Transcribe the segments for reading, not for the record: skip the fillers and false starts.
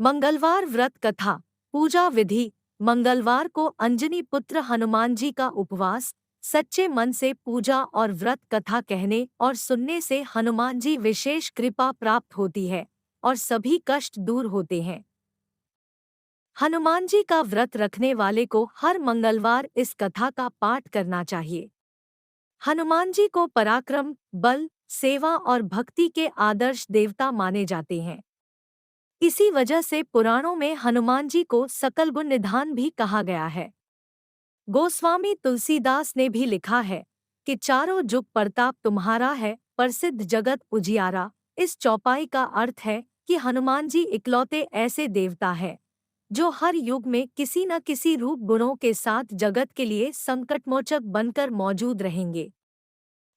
मंगलवार व्रत कथा। पूजा विधि। मंगलवार को अंजनी पुत्र हनुमान जी का उपवास। सच्चे मन से पूजा और व्रत कथा कहने और सुनने से हनुमान जी विशेष कृपा प्राप्त होती है और सभी कष्ट दूर होते हैं। हनुमान जी का व्रत रखने वाले को हर मंगलवार इस कथा का पाठ करना चाहिए। हनुमान जी को पराक्रम, बल, सेवा और भक्ति के आदर्श देवता माने जाते हैं। इसी वजह से पुराणों में हनुमान जी को सकल गुण निधान भी कहा गया है। गोस्वामी तुलसीदास ने भी लिखा है कि चारों जुग प्रताप तुम्हारा है, प्रसिद्ध जगत उजियारा। इस चौपाई का अर्थ है कि हनुमान जी इकलौते ऐसे देवता है जो हर युग में किसी न किसी रूप गुणों के साथ जगत के लिए संकटमोचक बनकर मौजूद रहेंगे।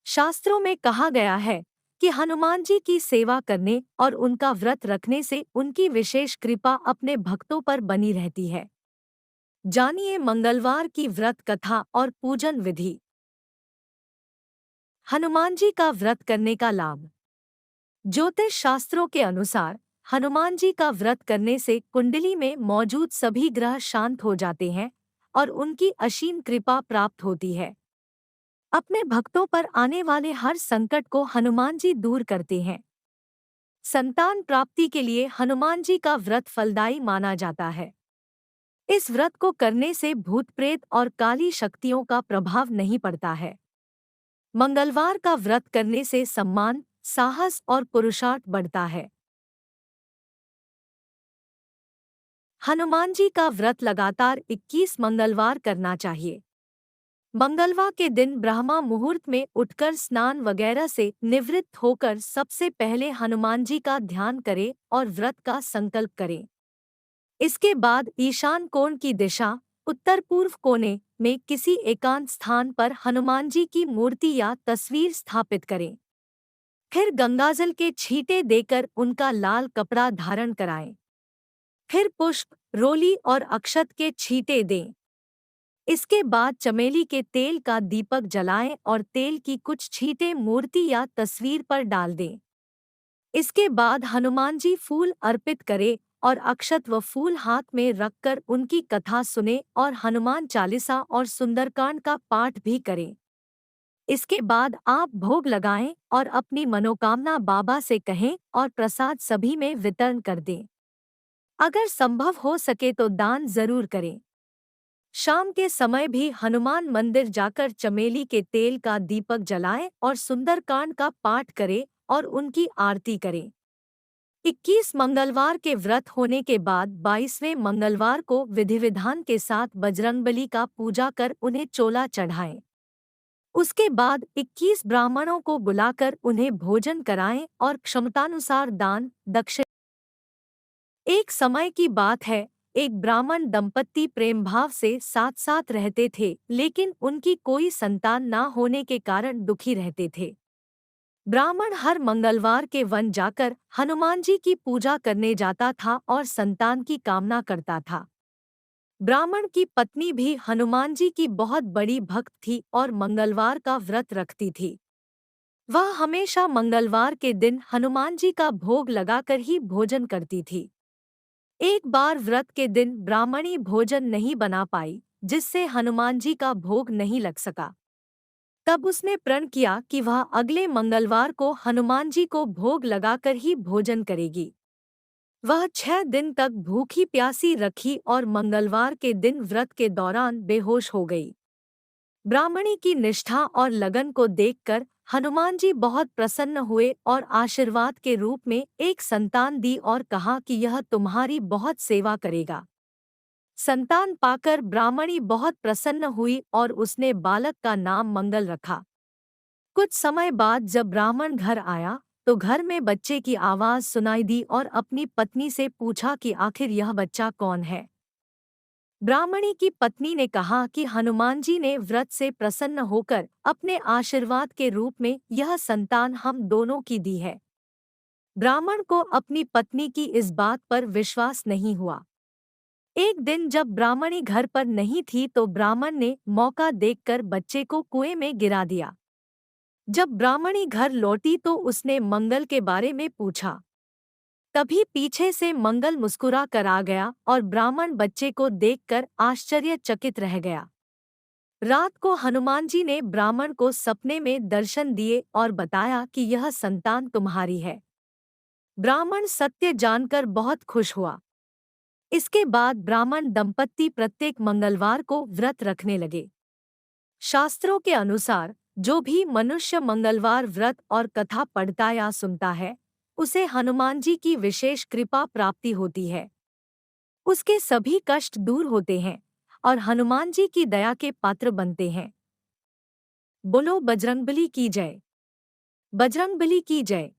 शास्त्रों में कहा गया है कि हनुमान जी की सेवा करने और उनका व्रत रखने से उनकी विशेष कृपा अपने भक्तों पर बनी रहती है। जानिए मंगलवार की व्रत कथा और पूजन विधि। हनुमान जी का व्रत करने का लाभ। ज्योतिष शास्त्रों के अनुसार हनुमान जी का व्रत करने से कुंडली में मौजूद सभी ग्रह शांत हो जाते हैं और उनकी असीम कृपा प्राप्त होती है। अपने भक्तों पर आने वाले हर संकट को हनुमान जी दूर करते हैं। संतान प्राप्ति के लिए हनुमान जी का व्रत फलदायी माना जाता है। इस व्रत को करने से भूत प्रेत और काली शक्तियों का प्रभाव नहीं पड़ता है। मंगलवार का व्रत करने से सम्मान, साहस और पुरुषार्थ बढ़ता है। हनुमान जी का व्रत लगातार 21 मंगलवार करना चाहिए। मंगलवार के दिन ब्रह्मा मुहूर्त में उठकर स्नान वगैरह से निवृत्त होकर सबसे पहले हनुमान जी का ध्यान करें और व्रत का संकल्प करें। इसके बाद ईशान कोण की दिशा, उत्तर पूर्व कोने में किसी एकांत स्थान पर हनुमान जी की मूर्ति या तस्वीर स्थापित करें। फिर गंगाजल के छींटे देकर उनका लाल कपड़ा धारण कराएं। फिर पुष्प, रोली और अक्षत के छींटे दें। इसके बाद चमेली के तेल का दीपक जलाएं और तेल की कुछ छींटे मूर्ति या तस्वीर पर डाल दें। इसके बाद हनुमान जी फूल अर्पित करें और अक्षत व फूल हाथ में रखकर उनकी कथा सुने और हनुमान चालीसा और सुंदरकांड का पाठ भी करें। इसके बाद आप भोग लगाएं और अपनी मनोकामना बाबा से कहें और प्रसाद सभी में वितरण कर दें। अगर संभव हो सके तो दान जरूर करें। शाम के समय भी हनुमान मंदिर जाकर चमेली के तेल का दीपक जलाएं और सुंदरकांड का पाठ करें और उनकी आरती करें। 21 मंगलवार के व्रत होने के बाद 22वें मंगलवार को विधि विधान के साथ बजरंगबली का पूजा कर उन्हें चोला चढ़ाएं। उसके बाद 21 ब्राह्मणों को बुलाकर उन्हें भोजन कराएं और क्षमतानुसार दान दक्षिणा। एक समय की बात है, एक ब्राह्मण दंपत्ति प्रेम भाव से साथ साथ रहते थे, लेकिन उनकी कोई संतान न होने के कारण दुखी रहते थे। ब्राह्मण हर मंगलवार के वन जाकर हनुमान जी की पूजा करने जाता था और संतान की कामना करता था। ब्राह्मण की पत्नी भी हनुमान जी की बहुत बड़ी भक्त थी और मंगलवार का व्रत रखती थी। वह हमेशा मंगलवार के दिन हनुमान जी का भोग लगाकर ही भोजन करती थी। एक बार व्रत के दिन ब्राह्मणी भोजन नहीं बना पाई, जिससे हनुमान जी का भोग नहीं लग सका। तब उसने प्रण किया कि वह अगले मंगलवार को हनुमान जी को भोग लगाकर ही भोजन करेगी। वह 6 दिन तक भूखी प्यासी रखी और मंगलवार के दिन व्रत के दौरान बेहोश हो गई। ब्राह्मणी की निष्ठा और लगन को देखकर हनुमान जी बहुत प्रसन्न हुए और आशीर्वाद के रूप में एक संतान दी और कहा कि यह तुम्हारी बहुत सेवा करेगा। संतान पाकर ब्राह्मणी बहुत प्रसन्न हुई और उसने बालक का नाम मंगल रखा। कुछ समय बाद जब ब्राह्मण घर आया तो घर में बच्चे की आवाज सुनाई दी और अपनी पत्नी से पूछा कि आखिर यह बच्चा कौन है। ब्राह्मणी की पत्नी ने कहा कि हनुमान जी ने व्रत से प्रसन्न होकर अपने आशीर्वाद के रूप में यह संतान हम दोनों की दी है। ब्राह्मण को अपनी पत्नी की इस बात पर विश्वास नहीं हुआ। एक दिन जब ब्राह्मणी घर पर नहीं थी तो ब्राह्मण ने मौका देखकर बच्चे को कुएं में गिरा दिया। जब ब्राह्मणी घर लौटी तो उसने मंगल के बारे में पूछा। तभी पीछे से मंगल मुस्कुरा कर आ गया और ब्राह्मण बच्चे को देखकर आश्चर्यचकित रह गया। रात को हनुमान जी ने ब्राह्मण को सपने में दर्शन दिए और बताया कि यह संतान तुम्हारी है। ब्राह्मण सत्य जानकर बहुत खुश हुआ। इसके बाद ब्राह्मण दंपत्ति प्रत्येक मंगलवार को व्रत रखने लगे। शास्त्रों के अनुसार जो भी मनुष्य मंगलवार व्रत और कथा पढ़ता या सुनता है, उसे हनुमान जी की विशेष कृपा प्राप्ति होती है। उसके सभी कष्ट दूर होते हैं और हनुमान जी की दया के पात्र बनते हैं। बोलो बजरंगबली की जय। बजरंगबली की जय।